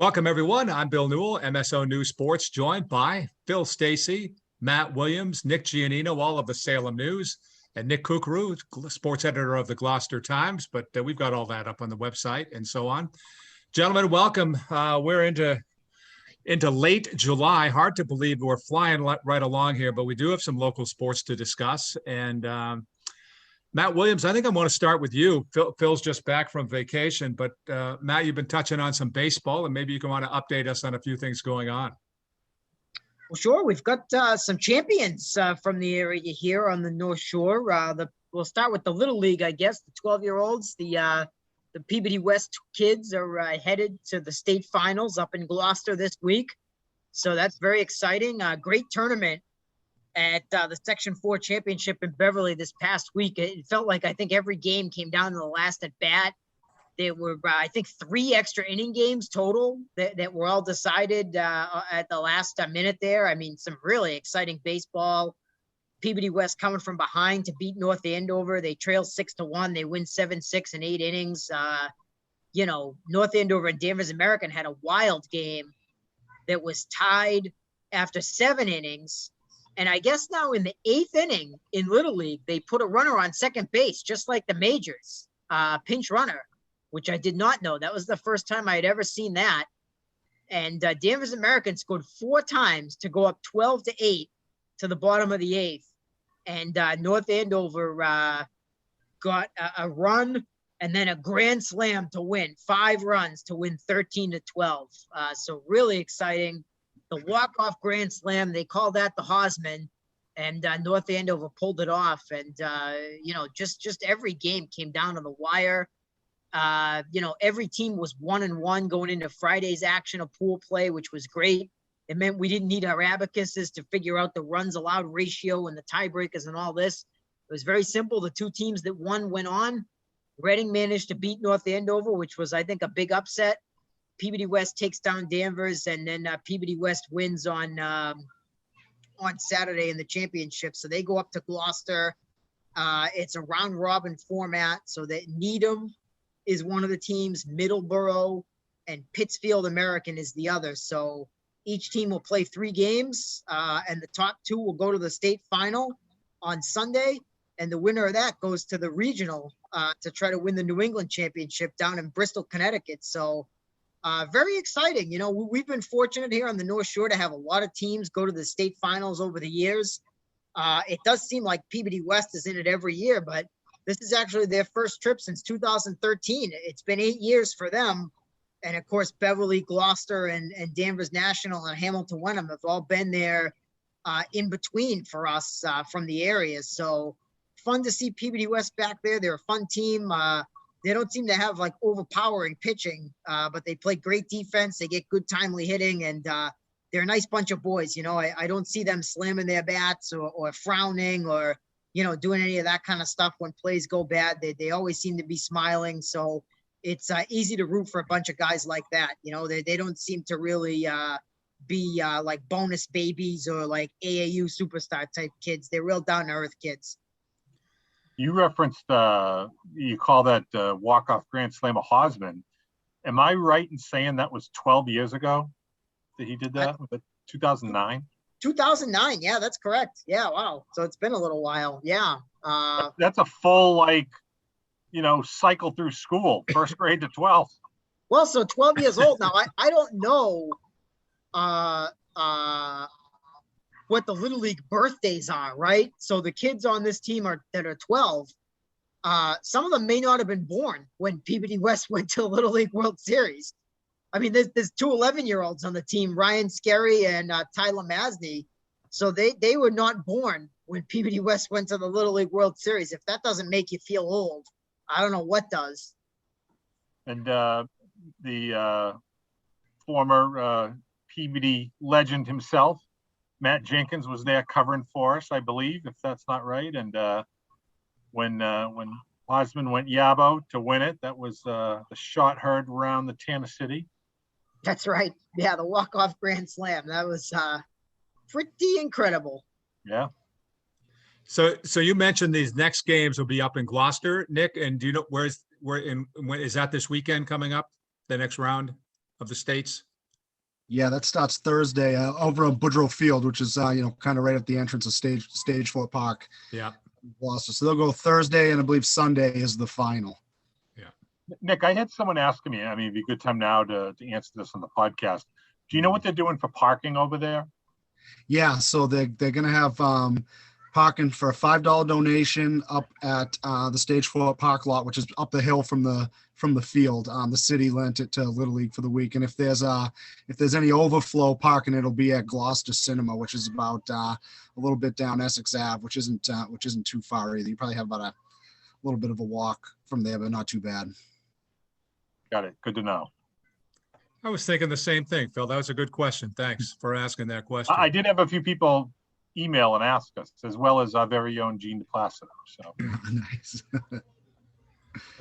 Welcome, everyone. I'm Bill Newell, MSO News Sports, joined by Phil Stacy, Matt Williams, Nick Giannino, all of the Salem News, and Nick Kukru, sports editor of the Gloucester Times. But we've got all that up on the website and so on. Gentlemen, welcome. We're into late July. Hard to believe we're flying right along here, but we do have some local sports to discuss. And Matt Williams, I think I want to start with you. Phil's just back from vacation, but Matt, you've been touching on some baseball, and maybe you can want to update us on a few things going on. Well, sure. We've got some champions from the area here on the North Shore. We'll start with the Little League, I guess, the 12-year-olds. The Peabody West kids are headed to the state finals up in Gloucester this week. So that's very exciting. Great tournament at the Section 4 championship in Beverly this past week. It felt like I think every game came down to the last at bat. There were, I think, 3 extra inning games total that were all decided at the last minute there. I mean, some really exciting baseball. Peabody West coming from behind to beat North Andover. They trail 6-1. They win 7-6 in 8 innings. North Andover and Danvers American had a wild game that was tied after 7 innings. And I guess now in the 8th inning in Little League, they put a runner on second base, just like the majors, pinch runner, which I did not know. That was the first time I had ever seen that. And Danvers American scored 4 times to go up 12-8 to the bottom of the 8th. And North Andover got a run and then a grand slam to win, 5 runs to win 13-12. So really exciting. The walk-off grand slam, they call that the Hosman, and North Andover pulled it off. And, just every game came down to the wire. Every team was 1-1 going into Friday's action of pool play, which was great. It meant we didn't need our abacuses to figure out the runs allowed ratio and the tiebreakers and all this. It was very simple. The 2 teams that won went on. Reading managed to beat North Andover, which was, I think, a big upset. Peabody West takes down Danvers, and then Peabody West wins on Saturday in the championship. So they go up to Gloucester. It's a round-robin format, so that Needham is one of the teams, Middleborough, and Pittsfield American is the other. So each team will play 3 games, and the top 2 will go to the state final on Sunday, and the winner of that goes to the regional to try to win the New England championship down in Bristol, Connecticut. So very exciting. We've been fortunate here on the North Shore to have a lot of teams go to the state finals over the years. It does seem like Peabody West is in it every year, but this is actually their first trip since 2013. It's been 8 years for them. And of course, Beverly, Gloucester, and Danvers National and Hamilton Wenham have all been there in between for us from the area. So fun to see Peabody West back there. They're a fun team. They don't seem to have like overpowering pitching, but they play great defense. They get good timely hitting, and they're a nice bunch of boys. I don't see them slamming their bats or frowning or, doing any of that kind of stuff when plays go bad. They always seem to be smiling. So it's easy to root for a bunch of guys like that. They don't seem to really be like bonus babies or like AAU superstar type kids. They're real down to earth kids. You referenced, you call that walk-off grand slam a Hosman. Am I right in saying that was 12 years ago that he did that? 2009? 2009, yeah, that's correct. Yeah, wow. So it's been a little while. Yeah. That's a full, cycle through school, first grade to 12th. Well, so 12 years old now. I don't know what the Little League birthdays are, right? So the kids on this team that are 12, some of them may not have been born when Peabody West went to the Little League World Series. I mean, there's 2 11-year-olds on the team, Ryan Scarry and Tyler Masney. So they were not born when Peabody West went to the Little League World Series. If that doesn't make you feel old, I don't know what does. And the former Peabody legend himself, Matt Jenkins, was there covering for us, I believe, if that's not right. And when Hosman went Yabo to win it, that was the shot heard around the Tana City. That's right. Yeah, the walk-off grand slam. That was pretty incredible. Yeah. So you mentioned these next games will be up in Gloucester, Nick, and do you know when is that this weekend coming up, the next round of the states? Yeah, that starts Thursday over on Boudreaux Field, which is kind of right at the entrance of Stage Fort Park, Yeah. Gloucester. So they'll go Thursday, and I believe Sunday is the final. Nick, I had someone asking me, I mean, it'd be a good time now to answer this on the podcast. Do you know what they're doing for parking over there? Yeah, so they're going to have parking for a $5 donation up at the Stage Fort Park lot, which is up the hill from the field. The city lent it to Little League for the week, and if there's any overflow parking, it'll be at Gloucester Cinema, which is about a little bit down Essex Ave, which isn't too far either. You probably have about a little bit of a walk from there, but not too bad. Got it. Good to know. I was thinking the same thing, Phil. That was a good question. Thanks for asking that question. I did have a few people email and ask us, as well as our very own Gene DePlacido. So Nice.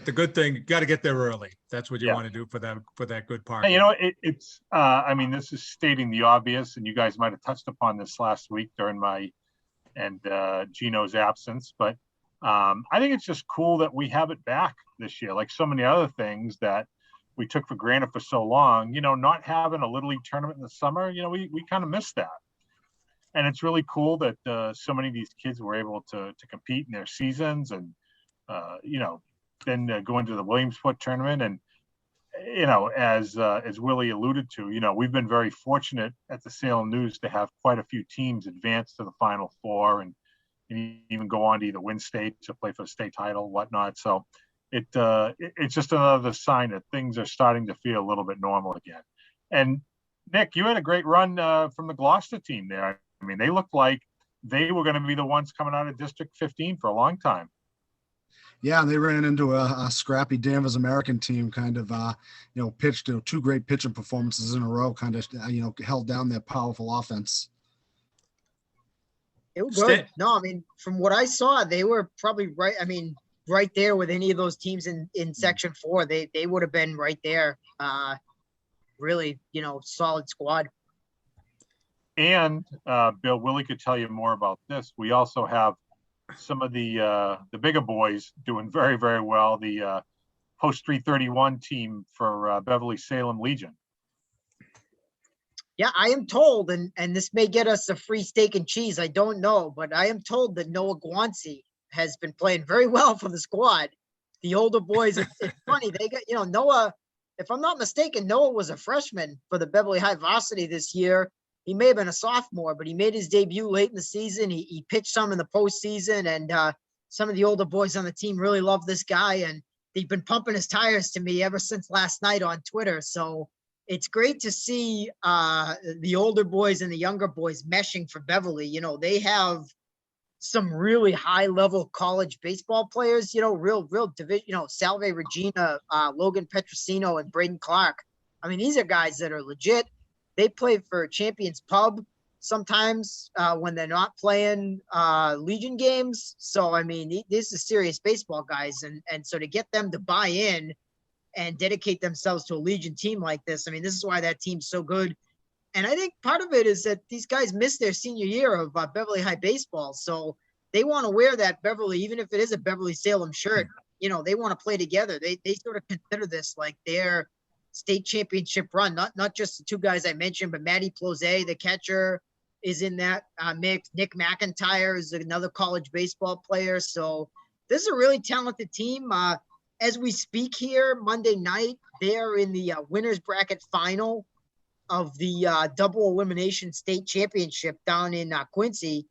The good thing, you got to get there early. That's what you Yeah. want to do for that good park. Hey, you know, it's I mean, this is stating the obvious, and you guys might have touched upon this last week during my and Gino's absence, but I think it's just cool that we have it back this year, like so many other things that we took for granted for so long. Not having a Little League tournament in the summer, we kind of missed that. And it's really cool that so many of these kids were able to compete in their seasons and, then go into the Williamsport tournament. And, as Willie alluded to, we've been very fortunate at the Salem News to have quite a few teams advance to the Final Four and even go on to either win states or play for the state title, whatnot. So it's just another sign that things are starting to feel a little bit normal again. And Nick, you had a great run from the Gloucester team there. I mean, they looked like they were going to be the ones coming out of District 15 for a long time. Yeah, and they ran into a scrappy Danvers American team, kind of, pitched two great pitching performances in a row, kind of, held down their powerful offense. It was good. No, I mean, from what I saw, they were probably right. I mean, right there with any of those teams in Section 4. They would have been right there. Really, solid squad. And Bill, Willie could tell you more about this. We also have some of the bigger boys doing very, very well. The post 331 team for Beverly Salem Legion. Yeah, I am told, and this may get us a free steak and cheese. I don't know, but I am told that Noah Guanci has been playing very well for the squad. The older boys, it's funny. They got, Noah, if I'm not mistaken, Noah was a freshman for the Beverly High varsity this year. He may have been a sophomore, but he made his debut late in the season. He pitched some in the postseason, and some of the older boys on the team really love this guy, and they've been pumping his tires to me ever since last night on Twitter. So it's great to see the older boys and the younger boys meshing for Beverly. They have some really high-level college baseball players, real division, Salve Regina, Logan Petrosino, and Braden Clark. I mean, these are guys that are legit. They play for Champions Pub sometimes when they're not playing Legion games. So, I mean, this is serious baseball guys. And so to get them to buy in and dedicate themselves to a Legion team like this, I mean, this is why that team's so good. And I think part of it is that these guys missed their senior year of Beverly High baseball. So they want to wear that Beverly, even if it is a Beverly Salem shirt, they want to play together. They sort of consider this like their state championship run, not just the two guys I mentioned, but Matty Plose, the catcher, is in that mix. Nick McIntyre is another college baseball player. So this is a really talented team. As we speak here, Monday night, they're in the winners bracket final of the double elimination state championship down in Quincy.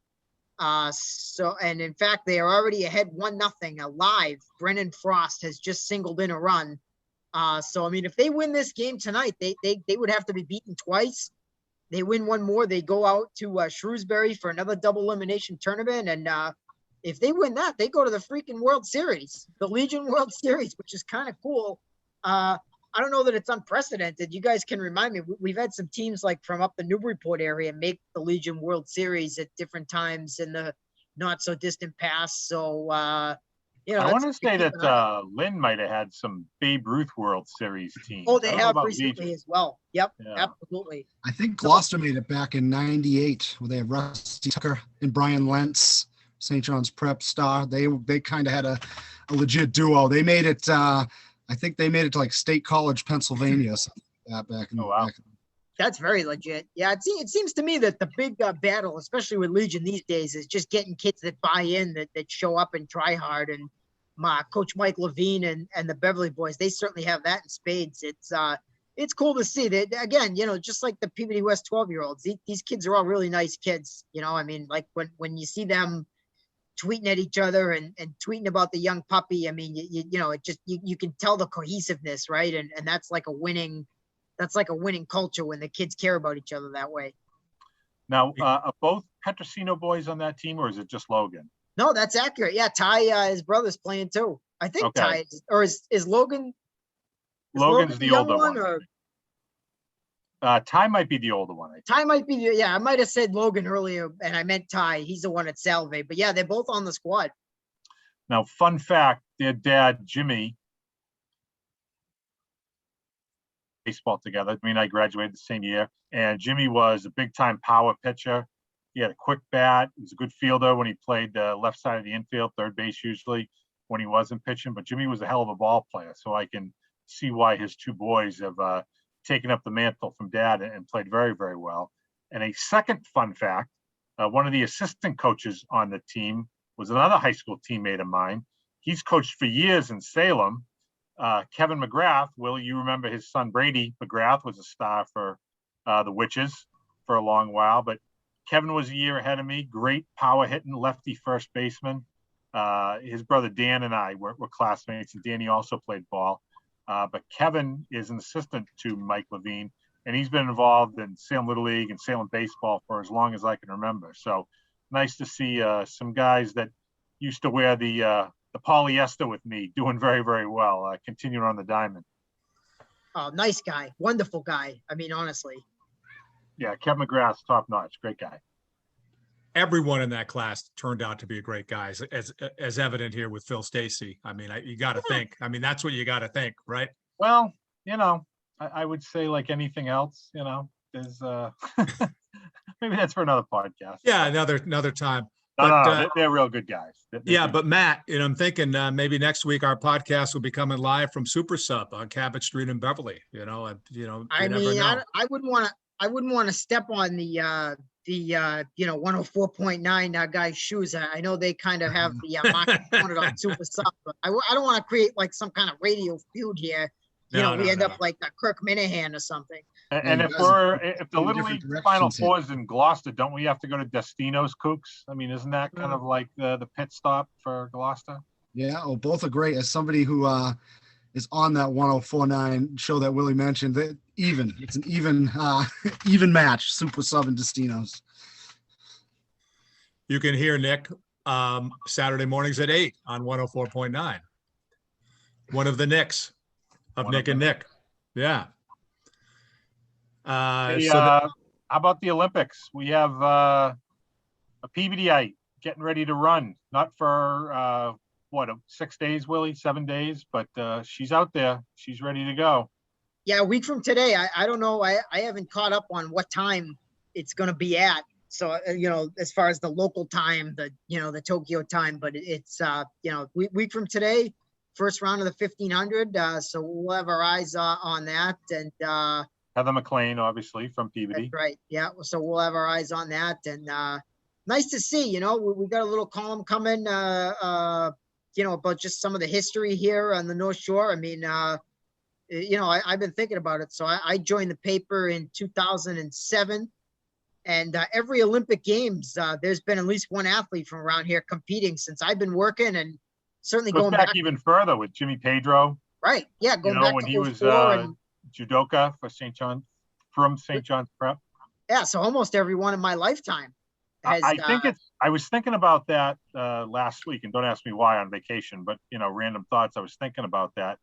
And in fact, they are already ahead 1-0 live. Brennan Frost has just singled in a run. So, I mean, if they win this game tonight, they would have to be beaten twice. They win one more, they go out to Shrewsbury for another double elimination tournament. And if they win that, they go to the freaking World Series, the Legion World Series, which is kind of cool. I don't know that it's unprecedented. You guys can remind me. We've had some teams like from up the Newburyport area make the Legion World Series at different times in the not so distant past. So, I want to say that Lynn might have had some Babe Ruth World Series teams. Oh, they have recently as well. Yep, yeah. Absolutely. I think Gloucester made it back in '98, where they have Rusty Tucker and Brian Lentz, St. John's Prep star. They kind of had a legit duo. They made it. I think they made it to like State College, Pennsylvania, back in. Oh, wow. That's very legit. Yeah, it seems to me that the big battle, especially with Legion these days, is just getting kids that buy in, that show up and try hard. And Coach Mike Levine and the Beverly boys, they certainly have that in spades. It's cool to see that, again, just like the Peabody West 12-year-olds, these kids are all really nice kids. I mean, like when you see them tweeting at each other and tweeting about the young puppy, I mean, you can tell the cohesiveness, right? And that's like a winning culture when the kids care about each other that way. Now, are both Petrosino boys on that team, or is it just Logan? No, that's accurate. Yeah, Ty, his brother's playing too. I think okay. Ty, or is Logan? Logan's the older one. Or? Ty might be the older one. Ty might be I might have said Logan earlier, and I meant Ty. He's the one at Salve. But yeah, they're both on the squad. Now, fun fact: their dad, Jimmy, baseball together. Me and I graduated the same year, and Jimmy was a big-time power pitcher. He had a quick bat. He was a good fielder when he played the left side of the infield, third base usually when he wasn't pitching. But Jimmy was a hell of a ball player, so I can see why his two boys have taken up the mantle from dad and played very, very well. And a second fun fact, one of the assistant coaches on the team was another high school teammate of mine. He's coached for years in Salem. Kevin McGrath, Will, you remember his son Brady McGrath was a star for the Witches for a long while, but Kevin was a year ahead of me. Great power hitting lefty first baseman. His brother Dan and I were classmates, and Danny also played ball. But Kevin is an assistant to Mike Levine, and he's been involved in Salem Little League and Salem baseball for as long as I can remember. So nice to see some guys that used to wear the polyester with me doing very, very well, continuing on the diamond. Oh, nice guy. Wonderful guy. I mean, honestly. Yeah, Kevin McGrath's top notch. Great guy. Everyone in that class turned out to be a great guy, as evident here with Phil Stacey. I mean, you got to think. I mean, that's what you got to think, right? Well, I would say like anything else, there's maybe that's for another podcast. Yeah, another time. No, they're real good guys. But Matt, I'm thinking maybe next week our podcast will be coming live from Super Sub on Cabot Street in Beverly. I mean, I wouldn't want to step on the 104.9 guy's shoes. I know they kind of have the market pointed on Super Sub, but I don't want to create like some kind of radio feud here. We end up like Kirk Minahan or something. And if the Little League Final Four is in Gloucester, don't we have to go to Destino's Kooks? I mean, isn't that kind of like the pit stop for Gloucester? Yeah, both are great. As somebody who is on that 104.9 show that Willie mentioned, it's an even match, Super Sub and Destino's. You can hear Nick Saturday mornings at 8 on 104.9. One of the Nicks of Nick and Nick. Yeah. How about the Olympics? We have a PBDite getting ready to run, not for 6 days, Willie, 7 days, but she's out there. She's ready to go. Yeah, a week from today. I don't know. I haven't caught up on what time it's going to be at. So, as far as the local time, the Tokyo time, but it's, week from today, first round of the 1500. So we'll have our eyes on that. And Heather McLean, obviously, from Peabody. That's right. Yeah. So we'll have our eyes on that. And nice to see, we got a little column coming, about just some of the history here on the North Shore. I mean, I've been thinking about it. So I joined the paper in 2007. And every Olympic Games, there's been at least one athlete from around here competing since I've been working, and certainly going back even further with Jimmy Pedro. Right. Yeah. Going back when to he was judoka for St. John's Prep. Yeah. So almost everyone in my lifetime. I was thinking about that last week, and don't ask me why on vacation, but random thoughts. I was thinking about that.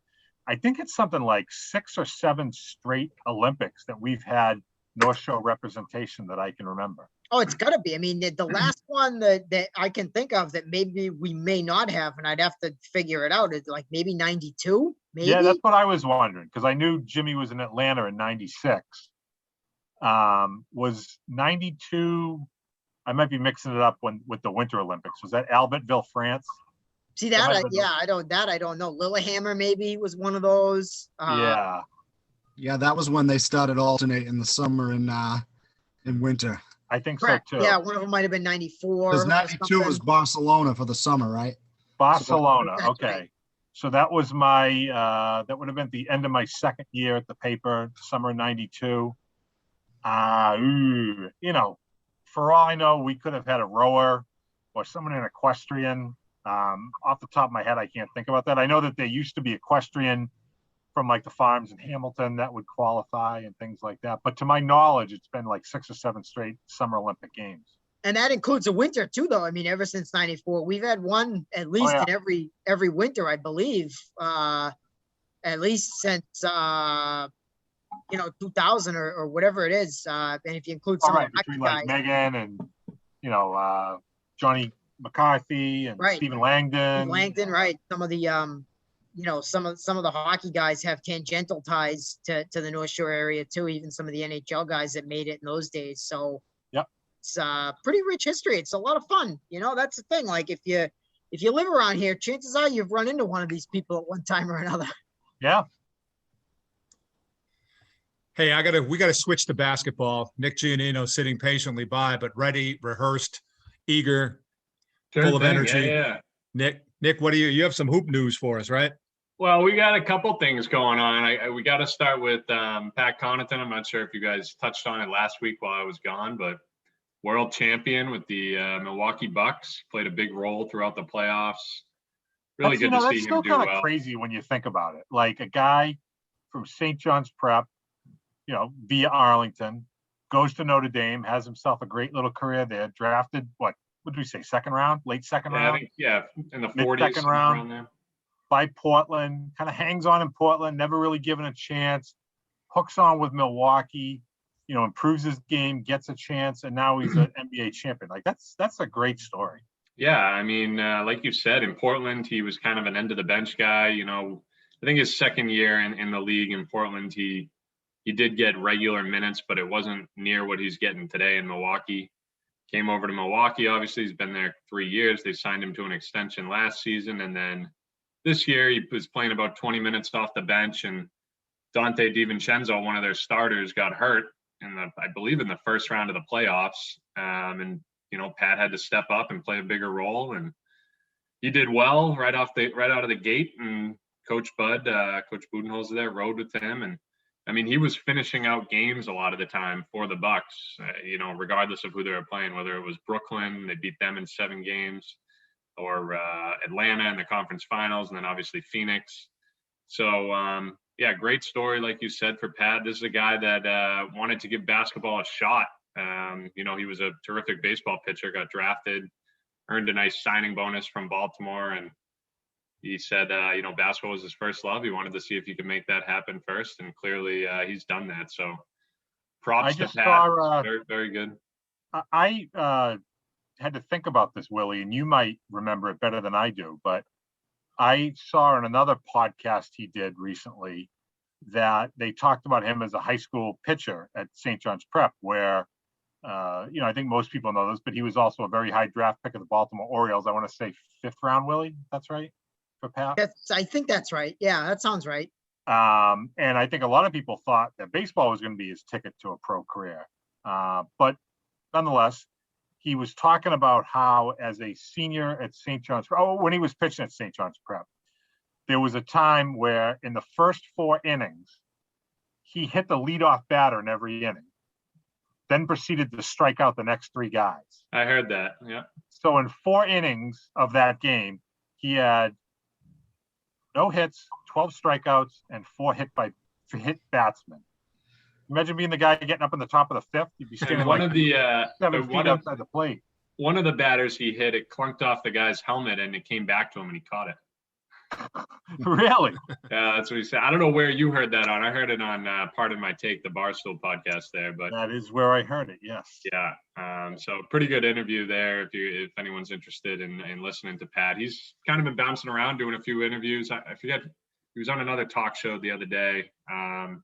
I think it's something like 6 or 7 straight Olympics that we've had North Shore representation that I can remember. Oh, it's got to be. I mean, the last one that I can think of that maybe we may not have, and I'd have to figure it out, is like maybe 92, maybe? Yeah, that's what I was wondering, because I knew Jimmy was in Atlanta in 96. Was 92, I might be mixing it up with the Winter Olympics. Was that Albertville, France? See that? I don't know. Lillehammer maybe was one of those. Yeah. Yeah, that was when they started alternating the summer and winter. I think Correct. so too. Yeah, one of them might have been 94 Because or 92 was something. Barcelona for the summer, right? Barcelona. That's Okay. right. So that was my, that would have been the end of my second year at the paper, summer 92. You know, for all I know, we could have had a rower or someone in equestrian. Off the top of my head, I can't think about that. I know that there used to be equestrian from like the farms in Hamilton that would qualify and things like that. But to my knowledge, it's been like 6 or 7 straight Summer Olympic Games. And that includes the winter too, though. I mean, ever since '94, we've had one at least yeah. in every winter, I believe. At least since 2000 or whatever it is. And if you include some of the between guys, like Megan and Johnny McCarthy and Right. Stephen Langdon. Right? Some of the some of the hockey guys have tangential ties to the North Shore area too. Even some of the NHL guys that made it in those days. So Yep. It's pretty rich history. It's a lot of fun. That's the thing. Like if you live around here, chances are you've run into one of these people at one time or another. Yeah. Hey, we gotta switch to basketball. Nick Giannino sitting patiently by, but ready, rehearsed, eager, full of energy. Yeah. Nick, what do you have some hoop news for us, right? Well, we got a couple things going on. We got to start with Pat Connaughton. I'm not sure if you guys touched on it last week while I was gone, but world champion with the Milwaukee Bucks, played a big role throughout the playoffs. Really good to see him do well. That's still kind of crazy when you think about it. Like a guy from St. John's Prep, via Arlington, goes to Notre Dame, has himself a great little career there, drafted, what did we say, second round, late second round? I think, in the 40s. Second round there. By Portland, kind of hangs on in Portland, never really given a chance, hooks on with Milwaukee, improves his game, gets a chance, and now he's an NBA champion. Like that's a great story. Yeah, I mean, like you said, in Portland, he was kind of an end of the bench guy. I think his second year in the league in Portland, he did get regular minutes, but it wasn't near what he's getting today in Milwaukee. Came over to Milwaukee. Obviously, he's been there 3 years. They signed him to an extension last season, and then this year he was playing about 20 minutes off the bench, and Dante DiVincenzo, one of their starters, got hurt I believe in the first round of the playoffs. And Pat had to step up and play a bigger role, and he did well right out of the gate. And Coach Budenholzer there rode with him, and I mean, he was finishing out games a lot of the time for the Bucks, regardless of who they were playing, whether it was Brooklyn, they beat them in 7 games, or Atlanta in the conference finals, and then obviously Phoenix. So, great story, like you said, for Pat. This is a guy that wanted to give basketball a shot. He was a terrific baseball pitcher, got drafted, earned a nice signing bonus from Baltimore, and he said, basketball was his first love. He wanted to see if he could make that happen first, and clearly he's done that. So props to Pat. Very, very good. I had to think about this, Willie, and you might remember it better than I do, but I saw in another podcast he did recently that they talked about him as a high school pitcher at St. John's Prep, where, I think most people know this, but he was also a very high draft pick of the Baltimore Orioles. I want to say 5th round, Willie. That's right. For Pat? I think that's right. Yeah, that sounds right. And I think a lot of people thought that baseball was going to be his ticket to a pro career. But nonetheless, he was talking about how as a senior at St. John's, when he was pitching at St. John's Prep, there was a time where in the first 4 innings, he hit the leadoff batter in every inning, then proceeded to strike out the next 3 guys. I heard that, yeah. So in 4 innings of that game, he had no hits, 12 strikeouts, and 4 hit batsmen. Imagine being the guy getting up in the top of the 5th. You'd be standing one like of the 7 feet outside the plate. One of the batters he hit, it clunked off the guy's helmet, and it came back to him, and he caught it. Really? Yeah, that's what he said. I don't know where you heard that on. I heard it on Part of My Take, the Barstool podcast there. But that is where I heard it. Yes. Yeah. So pretty good interview there. If anyone's interested in listening to Pat, he's kind of been bouncing around doing a few interviews. I forget. He was on another talk show the other day. I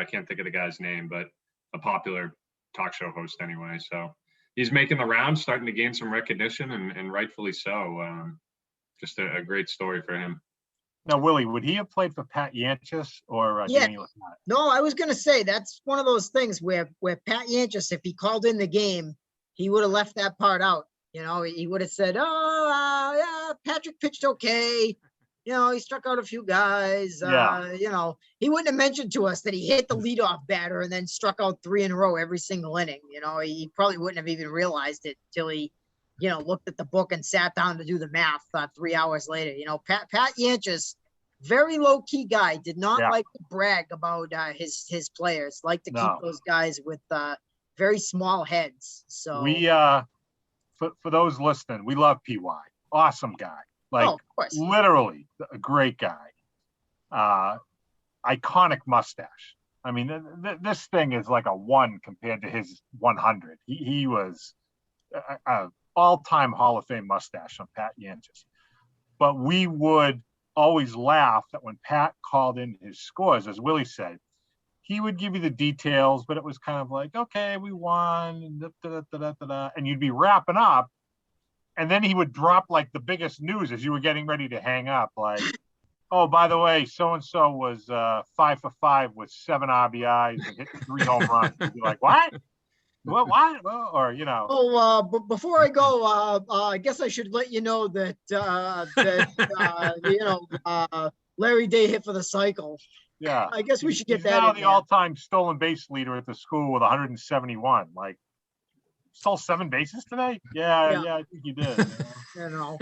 can't think of the guy's name, but a popular talk show host anyway. So he's making the rounds, starting to gain some recognition, and rightfully so. Just a great story for him. Now, Willie, would he have played for Pat Yanchis or Yeah. Danny Lassat? No, I was gonna say that's one of those things where Pat Yanchis, if he called in the game, he would have left that part out. You know, he would have said, "Oh, yeah, Patrick pitched okay. You know, he struck out a few guys. Yeah. You know, he wouldn't have mentioned to us that he hit the leadoff batter and then struck out 3 in a row every single inning. You know, he probably wouldn't have even realized it till he, you know, looked at the book and sat down to do the math 3 hours later. You know, Pat Yanchis, very low key guy, did not like to brag about his players. Like to keep those guys with very small heads. So we for those listening, we love PY. Awesome guy. Like, of course, literally a great guy. Iconic mustache. I mean, this thing is like a 1 compared to his 100. He was a all-time Hall of Fame mustache on Pat Yanchis. But we would always laugh that when Pat called in his scores, as Willie said, he would give you the details, but it was kind of like, okay, we won, and you'd be wrapping up. And then he would drop like the biggest news as you were getting ready to hang up. Like, oh, by the way, so-and-so was 5 for 5 with 7 RBIs and hit 3 home runs. You'd be like, what? What? Or, you know. Oh, but before I go, I guess I should let you know that you know, Larry Day hit for the cycle. Yeah. I guess we should get He's that. now the all-time stolen base leader at the school with 171. Like, stole 7 bases today? Yeah, I think you did. You know.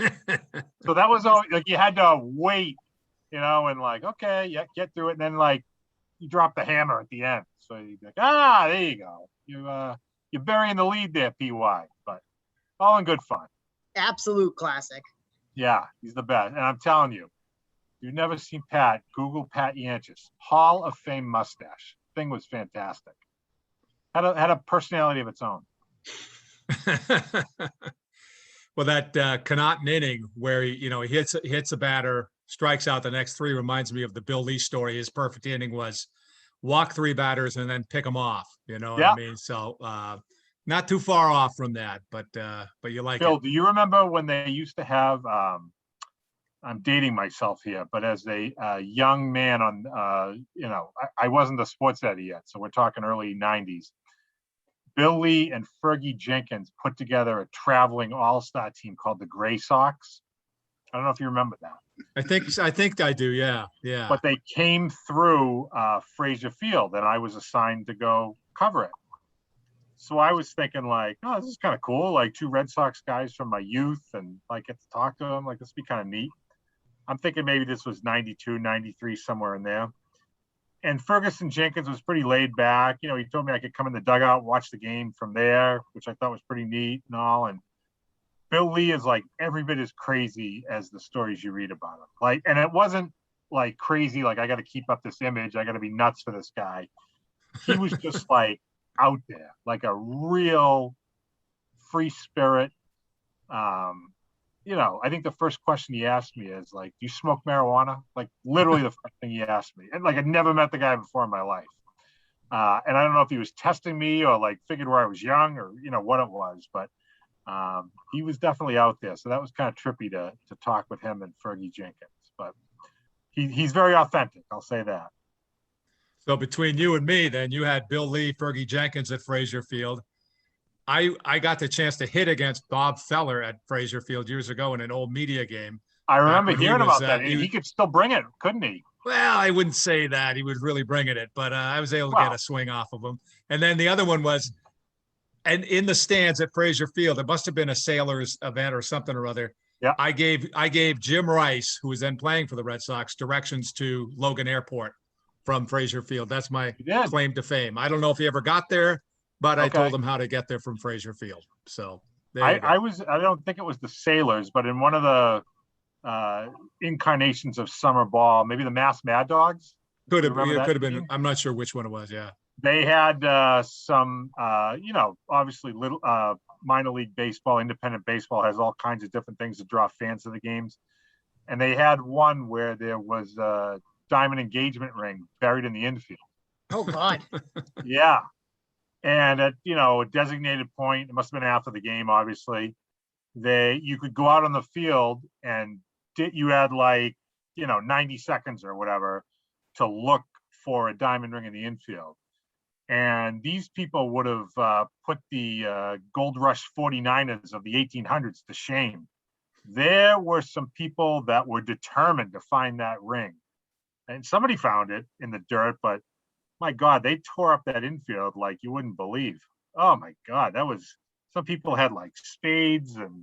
So that was all. Like, you had to wait, you know, and like, okay, yeah, get through it, and then like you drop the hammer at the end. So you'd be like, there you go. You're burying the lead there, PY, but all in good fun. Absolute classic. Yeah, he's the best. And I'm telling you, if you've never seen Pat, Google Pat Yanchis. Hall of Fame mustache. Thing was fantastic. Had a personality of its own. Well, that Connaughton inning where he hits a batter, strikes out the next 3 reminds me of the Bill Lee story. His perfect inning was walk 3 batters and then pick them off. You know what I mean? So not too far off from that, but you like Bill, it. do you remember when they used to have? I'm dating myself here, but as a young man on, you know, I wasn't a sports editor yet, so we're talking early 90s. Bill Lee and Fergie Jenkins put together a traveling all-star team called the Gray Sox. I don't know if you remember that. I think I do. Yeah. But they came through Frazier Field, and I was assigned to go cover it. So I was thinking like, oh, this is kind of cool. Like 2 Red Sox guys from my youth, and like get to talk to them. Like, this would be kind of neat. I'm thinking maybe this was 92, 93, somewhere in there. And Ferguson Jenkins was pretty laid back. You know, he told me I could come in the dugout, watch the game from there, which I thought was pretty neat and all. And Bill Lee is like every bit as crazy as the stories you read about him. Like, and it wasn't like crazy, like I got to keep up this image, I got to be nuts for this guy. He was just like out there, like a real free spirit. You know, I think the first question he asked me is like, do you smoke marijuana? Like, literally the first thing he asked me. And like, I'd never met the guy before in my life. And I don't know if he was testing me or like figured where I was young or, you know, what it was, but he was definitely out there. So that was kind of trippy to talk with him and Fergie Jenkins, but he's very authentic. I'll say that. So between you and me, then you had Bill Lee, Fergie Jenkins at Frazier Field. I got the chance to hit against Bob Feller at Frazier Field years ago in an old media game. I remember hearing about that. He could still bring it, couldn't he? Well, I wouldn't say that. He was really bringing it, but I was able to get a swing off of him. And then the other one was, and in the stands at Frazier Field, it must have been a Sailors event or something or other. Yeah. I gave Jim Rice, who was then playing for the Red Sox, directions to Logan Airport from Frazier Field. That's my claim to fame. I don't know if he ever got there, but I told him how to get there from Frazier Field. So I don't think it was the Sailors, but in one of the incarnations of summer ball, maybe the Mass Mad Dogs. Could have been. I'm not sure which one it was. Yeah. They had some, you know, obviously little minor league baseball, independent baseball has all kinds of different things to draw fans to the games. And they had one where there was a diamond engagement ring buried in the infield. Oh, God. Yeah. And at, you know, a designated point, it must have been after the game, obviously, you could go out on the field and you had like, 90 seconds or whatever to look for a diamond ring in the infield. And these people would have put the Gold Rush 49ers of the 1800s to shame. There were some people that were determined to find that ring. And somebody found it in the dirt, but my God, they tore up that infield like you wouldn't believe. Oh my God, some people had like spades and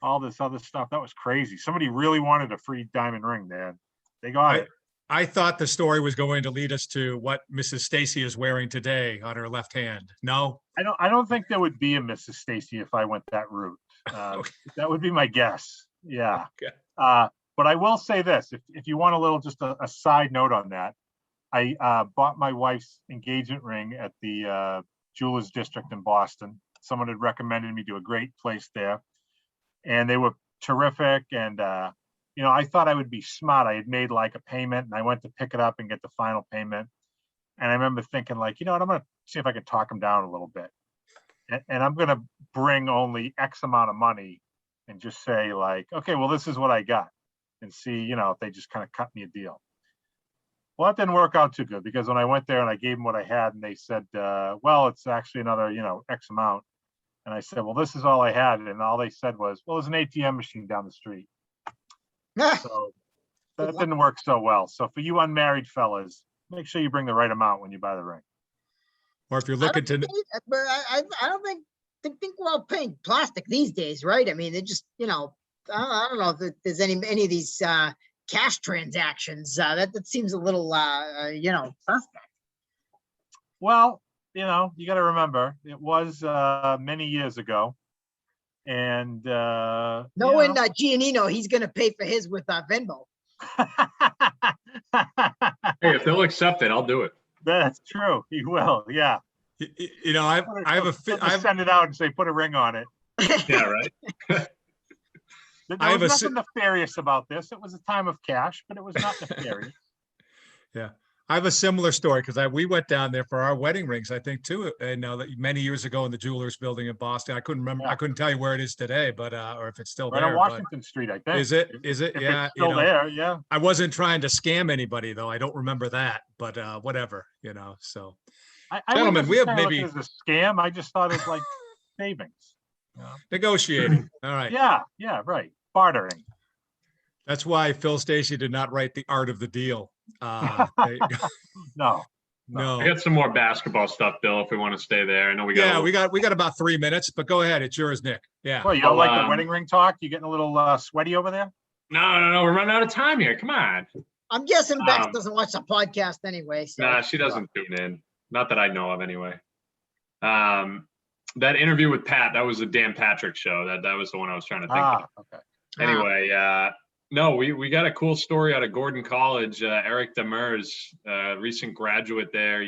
all this other stuff. That was crazy. Somebody really wanted a free diamond ring, man. They got it. I thought the story was going to lead us to what Mrs. Stacy is wearing today on her left hand. No? I don't think there would be a Mrs. Stacy if I went that route. Okay. That would be my guess. Yeah. Okay. But I will say this, if you want a little, just a side note on that, I bought my wife's engagement ring at the Jewelers District in Boston. Someone had recommended me to a great place there, and they were terrific. And, I thought I would be smart. I had made like a payment, and I went to pick it up and get the final payment. And I remember thinking like, you know what, I'm going to see if I can talk them down a little bit. And I'm going to bring only X amount of money and just say like, okay, well, this is what I got, and see, if they just kind of cut me a deal. Well, that didn't work out too good, because when I went there and I gave them what I had, and they said, well, it's actually another, X amount. And I said, well, this is all I had. And all they said was, well, there's an ATM machine down the street. So that didn't work so well. So for you unmarried fellas, make sure you bring the right amount when you buy the ring. Or if you're looking to, But I don't think we're all paying plastic these days, right? I mean, they just, I don't know if there's any of these cash transactions. That seems a little, suspect. Well, you got to remember, it was many years ago. And knowing Giannino, he's going to pay for his with Venmo. Hey, if they'll accept it, I'll do it. That's true. He will. Yeah. I have a send it out and say, put a ring on it. Yeah, right. There was nothing nefarious about this. It was a time of cash, but it was not nefarious. Yeah. I have a similar story, because we went down there for our wedding rings, I think, too, and many years ago in the Jewelers Building in Boston. I couldn't remember. Yeah. I couldn't tell you where it is today, but or if it's still right there. On Washington Street, I think. Is it? If yeah. It's still there. Yeah. I wasn't trying to scam anybody, though. I don't remember that, but whatever, So, gentlemen, we have maybe as a scam. I just thought it's like savings. Negotiating. All right. Yeah. Yeah. Right. Bartering. That's why Phil Stacey did not write The Art of the Deal. No. I got some more basketball stuff, Bill, if we want to stay there. I know we got. Yeah, we got about 3 minutes, but go ahead. It's yours, Nick. Yeah. Well, you don't like the wedding ring talk? You getting a little sweaty over there? No. We're running out of time here. Come on. I'm guessing Bex doesn't watch the podcast anyway. So. Nah, she doesn't tune in. Not that I know of, anyway. That interview with Pat, that was the Dan Patrick show. That was the one I was trying to think of. Okay. Anyway, no, we got a cool story out of Gordon College. Eric Demers, recent graduate there.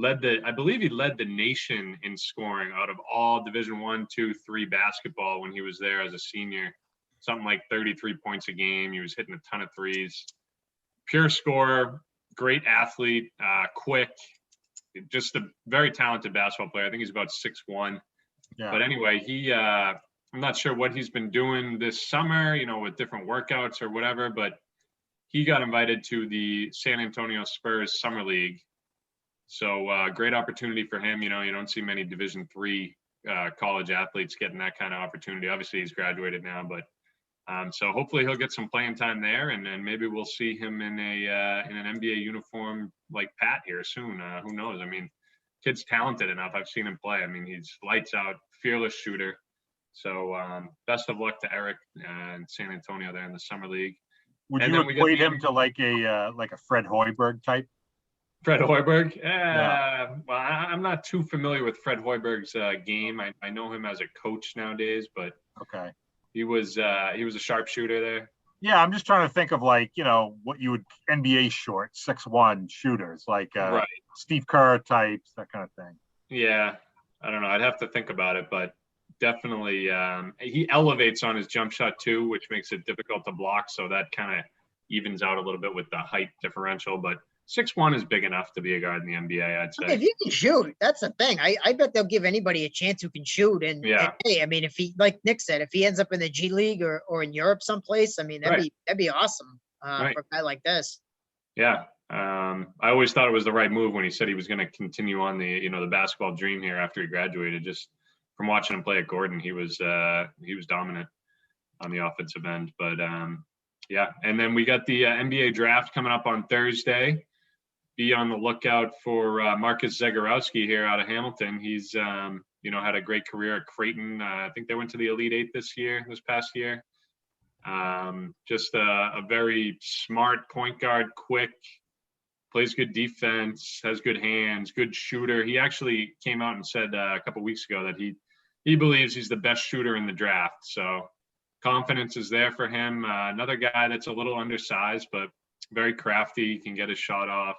I believe he led the nation in scoring out of all Division 1, 2, 3 basketball when he was there as a senior. Something like 33 points a game. He was hitting a ton of threes. Pure scorer, great athlete, quick, just a very talented basketball player. I think he's about 6'1". Yeah. But anyway, I'm not sure what he's been doing this summer, with different workouts or whatever, but he got invited to the San Antonio Spurs Summer League. So great opportunity for him. You don't see many Division III college athletes getting that kind of opportunity. Obviously, he's graduated now, but so hopefully he'll get some playing time there, and then maybe we'll see him in an NBA uniform like Pat here soon. Who knows? I mean, kid's talented enough. I've seen him play. I mean, he's lights out, fearless shooter. So best of luck to Eric and San Antonio there in the summer league. Would you equate him to like a Fred Hoiberg type? Fred Hoiberg? Yeah. Well, I'm not too familiar with Fred Hoiberg's game. I know him as a coach nowadays, but okay, he was a sharpshooter there. Yeah, I'm just trying to think of what you would NBA short 6'1" shooters like right. Steve Kerr types, that kind of thing. Yeah, I don't know. I'd have to think about it, but definitely he elevates on his jump shot too, which makes it difficult to block. So that kind of evens out a little bit with the height differerential. But 6'1" is big enough to be a guard in the NBA, I'd say. If you can shoot, that's the thing. I bet they'll give anybody a chance who can shoot. And hey, I mean, if he, like Nick said, if he ends up in the G League or in Europe someplace, I mean, that'd be awesome. Right. for a guy like this. Yeah. I always thought it was the right move when he said he was going to continue on the, the basketball dream here after he graduated. Just from watching him play at Gordon, he was dominant on the offensive end. But yeah, and then we got the NBA draft coming up on Thursday. Be on the lookout for Marcus Zagorowski here out of Hamilton. He's had a great career at Creighton. I think they went to the Elite Eight this past year. Just a very smart point guard, quick, plays good defense, has good hands, good shooter. He actually came out and said a couple weeks ago that he believes he's the best shooter in the draft. So confidence is there for him. Another guy that's a little undersized, but very crafty, can get his shot off,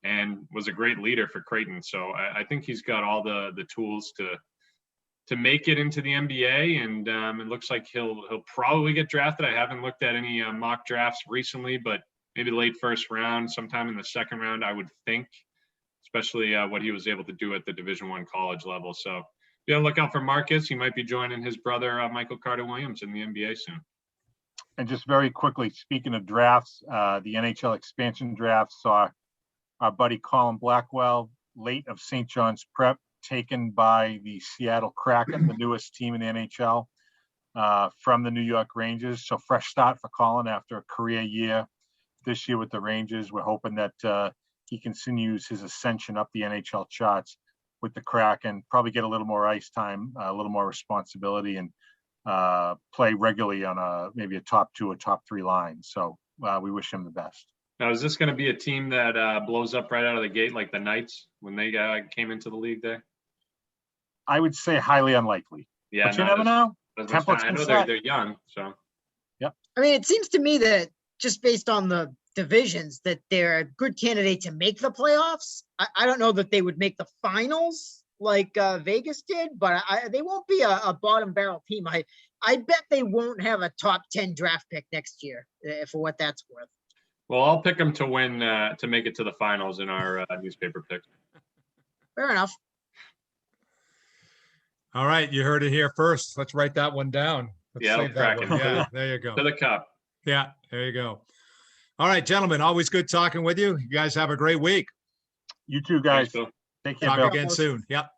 and was a great leader for Creighton. So I think he's got all the tools to make it into the NBA, and it looks like he'll probably get drafted. I haven't looked at any mock drafts recently, but maybe late first round, sometime in the second round, I would think, especially what he was able to do at the Division I college level. So be on the lookout for Marcus. He might be joining his brother, Michael Carter-Williams, in the NBA soon. And just very quickly, speaking of drafts, the NHL expansion draft saw our buddy Colin Blackwell, late of St. John's Prep, taken by the Seattle Kraken, the newest team in the NHL, from the New York Rangers. So fresh start for Colin after a career year this year with the Rangers. We're hoping that he continues his ascension up the NHL charts with the Kraken, probably get a little more ice time, a little more responsibility, and play regularly on maybe a top 2 or top 3 line. So we wish him the best. Now, is this going to be a team that blows up right out of the gate like the Knights when they came into the league there? I would say highly unlikely. Yeah, but you never know. I know they're young, so. Yep. I mean, it seems to me that just based on the divisions that they're a good candidate to make the playoffs. I don't know that they would make the finals like Vegas did, but they won't be a bottom barrel team. I bet they won't have a top 10 draft pick next year, for what that's worth. Well, I'll pick them to win, to make it to the finals in our newspaper pick. Fair enough. All right, you heard it here first. Let's write that one down. Let's Yeah, save that one. Kraken. Yeah, there you go. To the cup. Yeah, there you go. All right, gentlemen, always good talking with you. You guys have a great week. You too, guys. Thanks, Bill. Take care, Talk Bill. again soon. Yep.